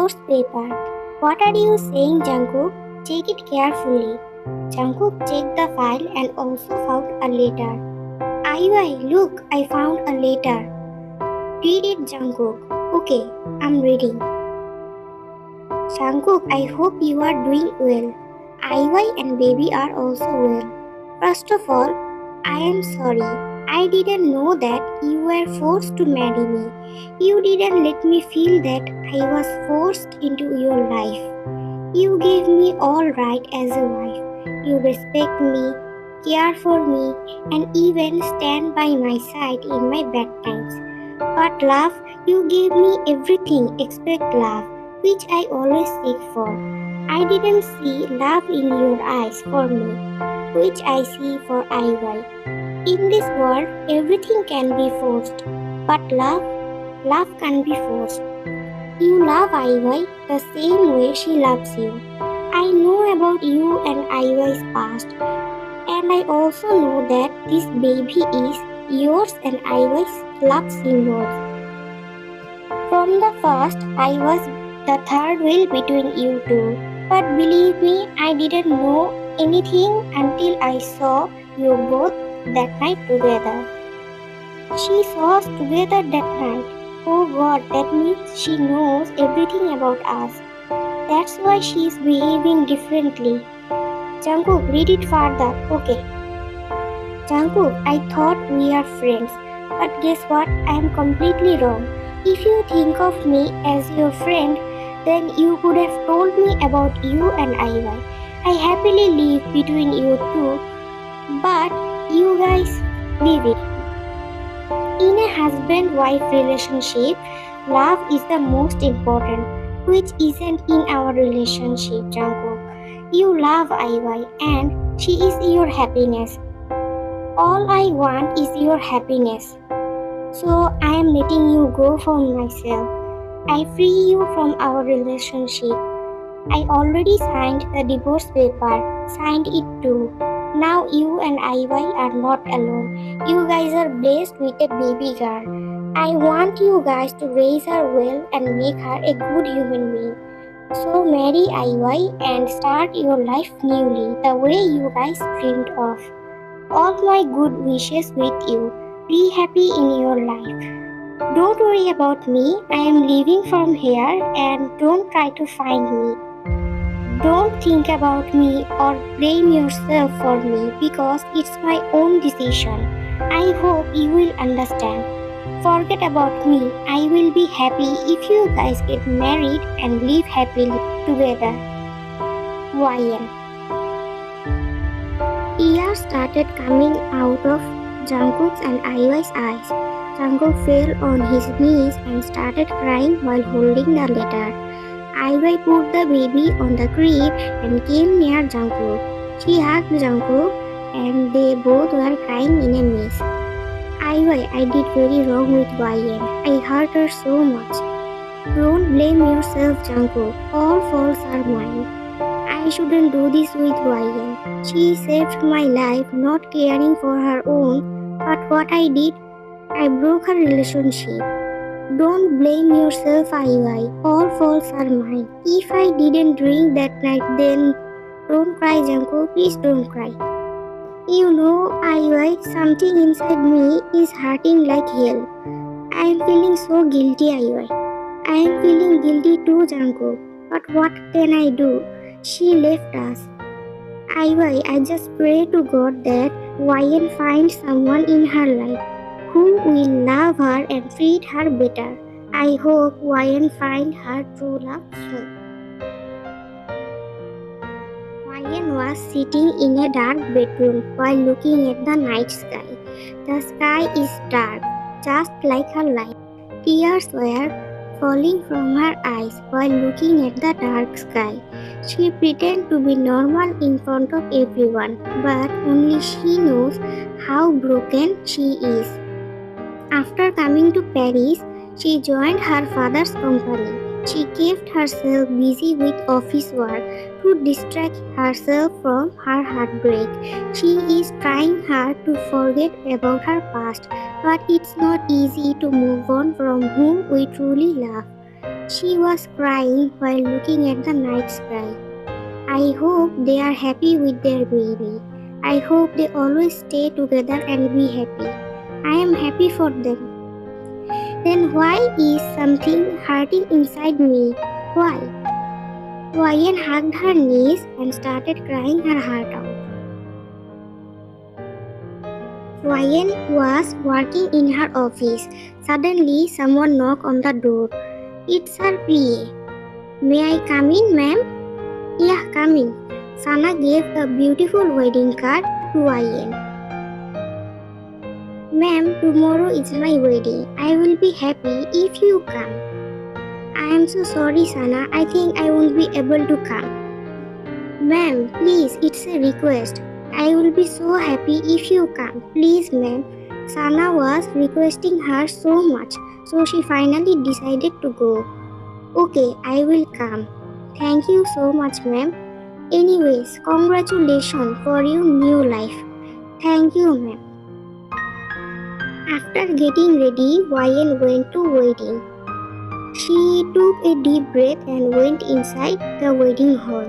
divorce paper. What are you saying, Jungkook? Check it carefully. Jungkook checked the file and also found a letter. IY, look, I found a letter. Read it, Jungkook. Okay, I'm reading. Jungkook, I hope you are doing well. IY and baby are also well. First of all, I am sorry. I didn't know that you were forced to marry me. You didn't let me feel that I was forced into your life. You gave me all right as a wife. You respect me, care for me, and even stand by my side in my bad times. But love, you gave me everything except love, which I always seek for. I didn't see love in your eyes for me, which I see for IY. In this world, everything can be forced, but love can't be forced. You love IY the same way she loves you. I know about you and IY's past, and I also know that this baby is yours and IY's love symbol. From the first, I was the third wheel between you two. But believe me, I didn't know anything until I saw you both that night together. She saw us together that night. Oh God, that means she knows everything about us. That's why she is behaving differently. Jungkook, read it further. Okay. Jungkook, I thought we are friends, but guess what? I am completely wrong. If you think of me as your friend, then you could have told me about you and IY. I happily live between you two, but you guys leave it. In a husband-wife relationship, love is the most important, which isn't in our relationship, Jungkook. You love IY and she is your happiness. All I want is your happiness. So I am letting you go for myself. I free you from our relationship. I already signed the divorce paper, signed it too. Now you and IY are not alone. You guys are blessed with a baby girl. I want you guys to raise her well and make her a good human being. So marry IY and start your life newly, the way you guys dreamed of. All my good wishes with you. Be happy in your life. Don't worry about me. I am leaving from here and don't try to find me. Don't think about me or blame yourself for me because it's my own decision. I hope you will understand. Forget about me. I will be happy if you guys get married and live happily together. YN. Tears started coming out of Jungkook's and IY's eyes. Jungkook fell on his knees and started crying while holding the letter. IY put the baby on the crib and came near Jungkook. She hugged Jungkook and they both were crying in a mess. IY, I did very wrong with YN. I hurt her so much. Don't blame yourself, Jungkook. All faults are mine. I shouldn't do this with YN. She saved my life not caring for her own, but what I did, I broke her relationship. Don't blame yourself, IY. All faults are mine. If I didn't drink that night, then don't cry, Jungkook. Please don't cry. You know, IY, something inside me is hurting like hell. I am feeling so guilty, IY. I am feeling guilty too, Jungkook. But what can I do? She left us. IY, I just pray to God that YN finds someone in her life who will love her and treat her better. I hope YN finds her true love soon. YN was sitting in a dark bedroom while looking at the night sky. The sky is dark, just like her life. Tears were falling from her eyes while looking at the dark sky. She pretended to be normal in front of everyone, but only she knows how broken she is. After coming to Paris, she joined her father's company. She kept herself busy with office work to distract herself from her heartbreak. She is trying hard to forget about her past, but it's not easy to move on from whom we truly love. She was crying while looking at the night sky. I hope they are happy with their baby. I hope they always stay together and be happy. I am happy for them. Then why is something hurting inside me? Why? Ryan hugged her knees and started crying her heart out. Ryan was working in her office. Suddenly, someone knocked on the door. It's her PA. May I come in, ma'am? Yeah, come in. Sana gave a beautiful wedding card to Ryan. Ma'am, tomorrow is my wedding. I will be happy if you come. I am so sorry, Sana. I think I won't be able to come. Ma'am, please, it's a request. I will be so happy if you come. Please, ma'am. Sana was requesting her so much, so she finally decided to go. Okay, I will come. Thank you so much, ma'am. Anyways, congratulations for your new life. Thank you, ma'am. After getting ready, Ryan went to wedding. She took a deep breath and went inside the wedding hall.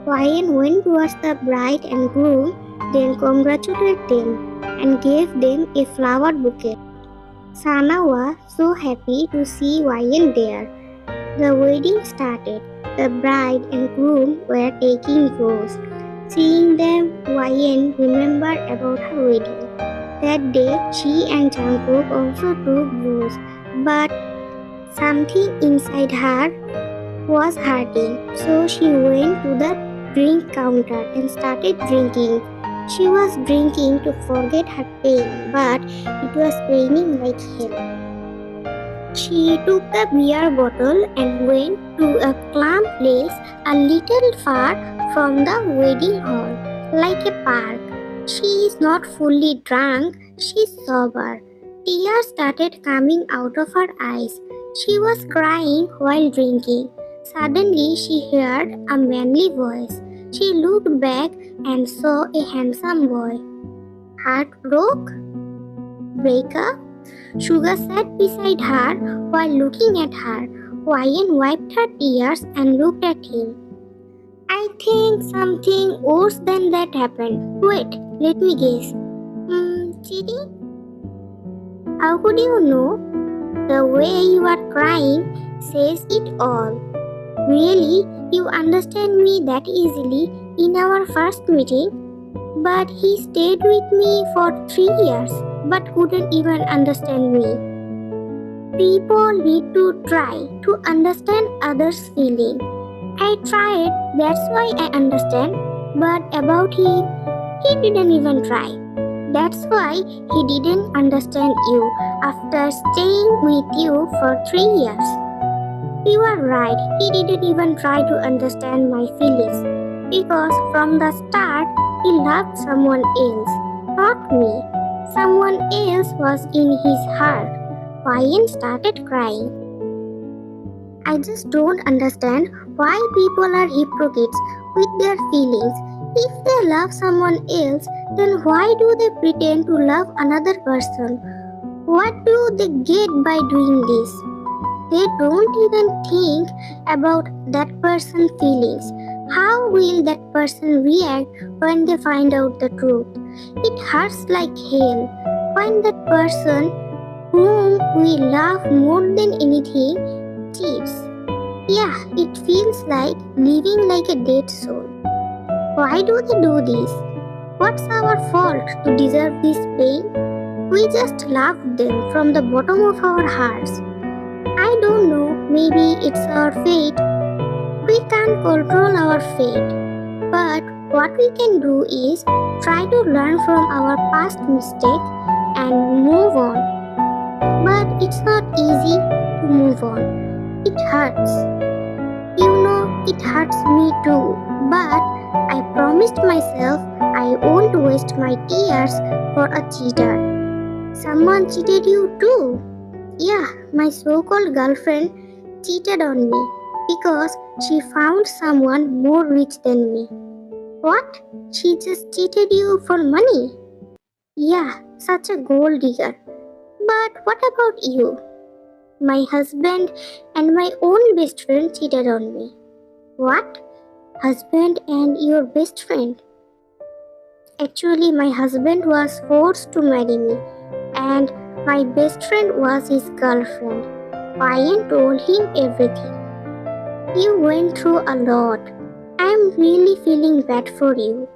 Ryan went towards the bride and groom, then congratulated them and gave them a flower bouquet. Sana was so happy to see Ryan there. The wedding started. The bride and groom were taking vows. Seeing them, Ryan remembered about her wedding. That day, she and Jungkook also took vows, but something inside her was hurting, so she went to the drink counter and started drinking. She was drinking to forget her pain, but it was paining like hell. She took the beer bottle and went to a calm place a little far from the wedding hall, like a park. She is not fully drunk, she is sober. Tears started coming out of her eyes. She was crying while drinking. Suddenly, she heard a manly voice. She looked back and saw a handsome boy. Heart broke? Breakup? Sugar sat beside her while looking at her. Ryan wiped her tears and looked at him. I think something worse than that happened. Wait, let me guess. Cheating? How could you know? The way you are crying says it all. Really, you understand me that easily in our first meeting? But he stayed with me for 3 years but couldn't even understand me. People need to try to understand others' feelings. I tried, that's why I understand. But about him, he didn't even try. That's why he didn't understand you after staying with you for 3 years. You are right, he didn't even try to understand my feelings. Because from the start, he loved someone else, not me. Someone else was in his heart. Ryan started crying. I just don't understand why people are hypocrites with their feelings. If they love someone else, then why do they pretend to love another person? What do they get by doing this? They don't even think about that person's feelings. How will that person react when they find out the truth? It hurts like hell when that person whom we love more than anything cheats. Yeah, it feels like living like a dead soul. Why do they do this? What's our fault to deserve this pain? We just love them from the bottom of our hearts. I don't know, maybe it's our fate. We can't control our fate. But what we can do is try to learn from our past mistake and move on. But it's not easy to move on. It hurts. You know, it hurts me too. But I promised myself I won't waste my tears for a cheater. Someone cheated you too. Yeah, my so-called girlfriend cheated on me because she found someone more rich than me. What? She just cheated you for money? Yeah, such a gold digger. But what about you? My husband and my own best friend cheated on me. What? Husband and your best friend? Actually, my husband was forced to marry me, and my best friend was his girlfriend. Ryan told him everything. You went through a lot. I am really feeling bad for you.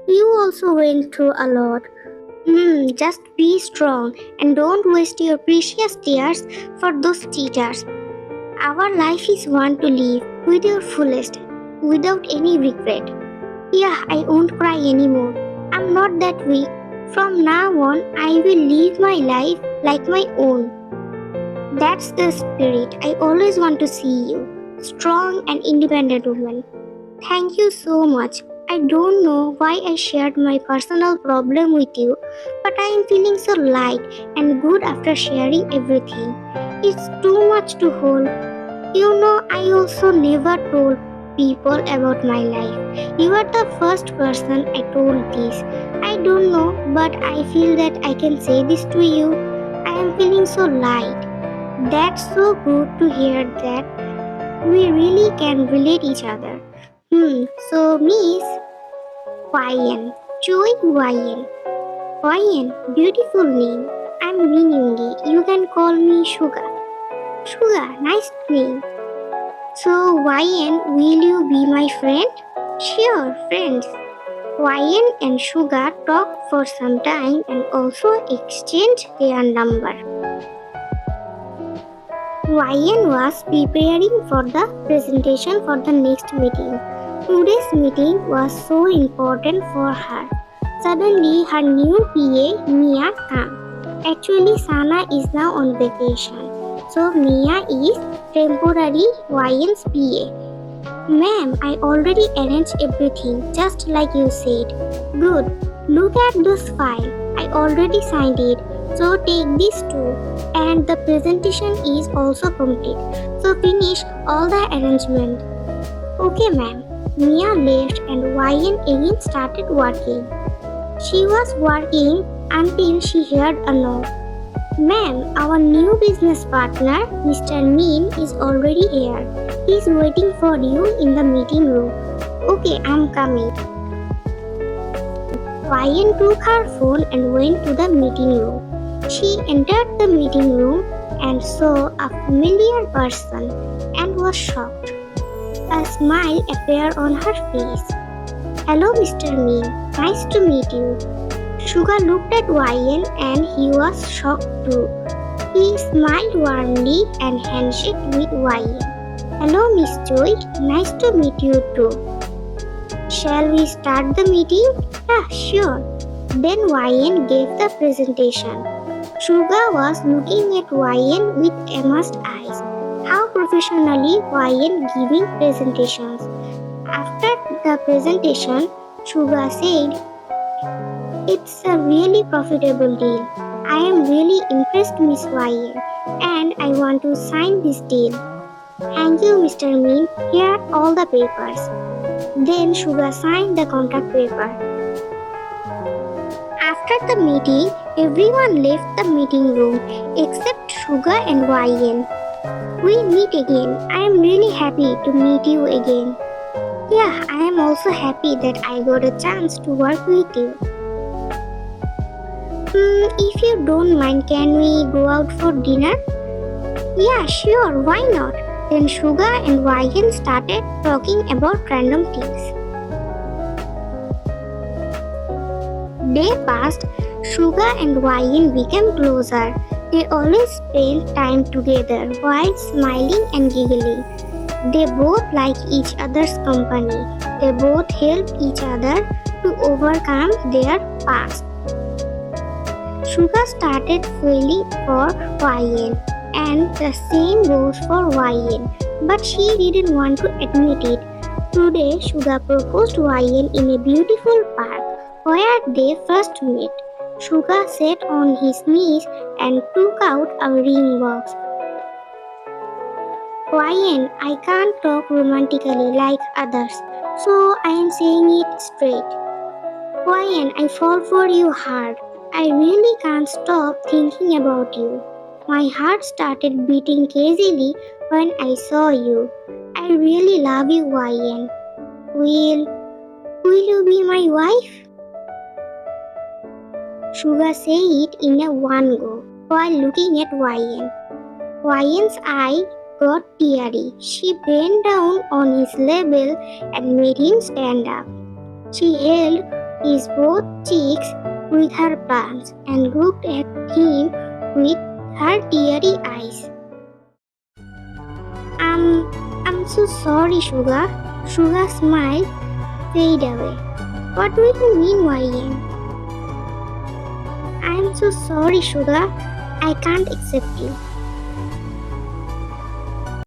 You also went through a lot. Just be strong and don't waste your precious tears for those cheaters. Our life is one to live with your fullest, without any regret. Yeah, I won't cry anymore. I'm not that weak. From now on, I will live my life like my own. That's the spirit I always want to see you. Strong and independent woman. Thank you so much. I don't know why I shared my personal problem with you, but I am feeling so light and good after sharing everything. It's too much to hold. You know, I also never told people about my life. You are the first person I told this. I don't know, but I feel that I can say this to you. I am feeling so light. That's so good to hear that we really can relate each other. So Miss YN, Joy YN. YN, beautiful name. I'm Minungi. You can call me Sugar. Sugar, nice name. So YN, will you be my friend? Sure, friends. YN and Sugar talked for some time and also exchanged their number. YN was preparing for the presentation for the next meeting. Today's meeting was so important for her. Suddenly, her new PA, Mia, came. Actually, Sana is now on vacation. So, Mia is temporary YN's PA. Ma'am, I already arranged everything, just like you said. Good. Look at this file. I already signed it. So take this too. And the presentation is also complete. So finish all the arrangement. Okay, ma'am. Mia left and YN again started working. She was working until she heard a knock. Ma'am, our new business partner, Mr. Mean, is already here. He's waiting for you in the meeting room. Okay, I'm coming. YN took her phone and went to the meeting room. She entered the meeting room and saw a familiar person and was shocked. A smile appeared on her face. Hello, Mr. Mean. Nice to meet you. Sugar looked at YN and he was shocked too. He smiled warmly and handshake with YN. Hello, Miss Joy. Nice to meet you too. Shall we start the meeting? Yeah, sure. Then YN gave the presentation. Sugar was looking at YN with amazed eyes. How professionally YN giving presentations. After the presentation, Sugar said, it's a really profitable deal. I am really impressed, Miss YN, and I want to sign this deal. Thank you, Mr. Mean. Here are all the papers. Then Sugar signed the contract paper. After the meeting, everyone left the meeting room except Sugar and YN. We meet again. I am really happy to meet you again. Yeah, I am also happy that I got a chance to work with you. If you don't mind, can we go out for dinner? Yeah, sure, why not? Then Sugar and YN started talking about random things. Day passed, Sugar and YN became closer. They always spent time together while smiling and giggling. They both like each other's company. They both help each other to overcome their past. Sugar started feeling for YN, and the same goes for YN, but she didn't want to admit it. Today, Sugar proposed YN in a beautiful park where they first met. Sugar sat on his knees and took out a ring box. YN, I can't talk romantically like others, so I am saying it straight. YN, I fall for you hard. I really can't stop thinking about you. My heart started beating crazily when I saw you. I really love you, YN. Will you be my wife? Suga said it in a one go while looking at YN. YN's eye got teary. She bent down on his label and made him stand up. She held his both cheeks with her palms and looked at him with her teary eyes. I'm so sorry, Suga. Suga's smile faded away. What do you mean, YN? I'm so sorry, Suga. I can't accept you.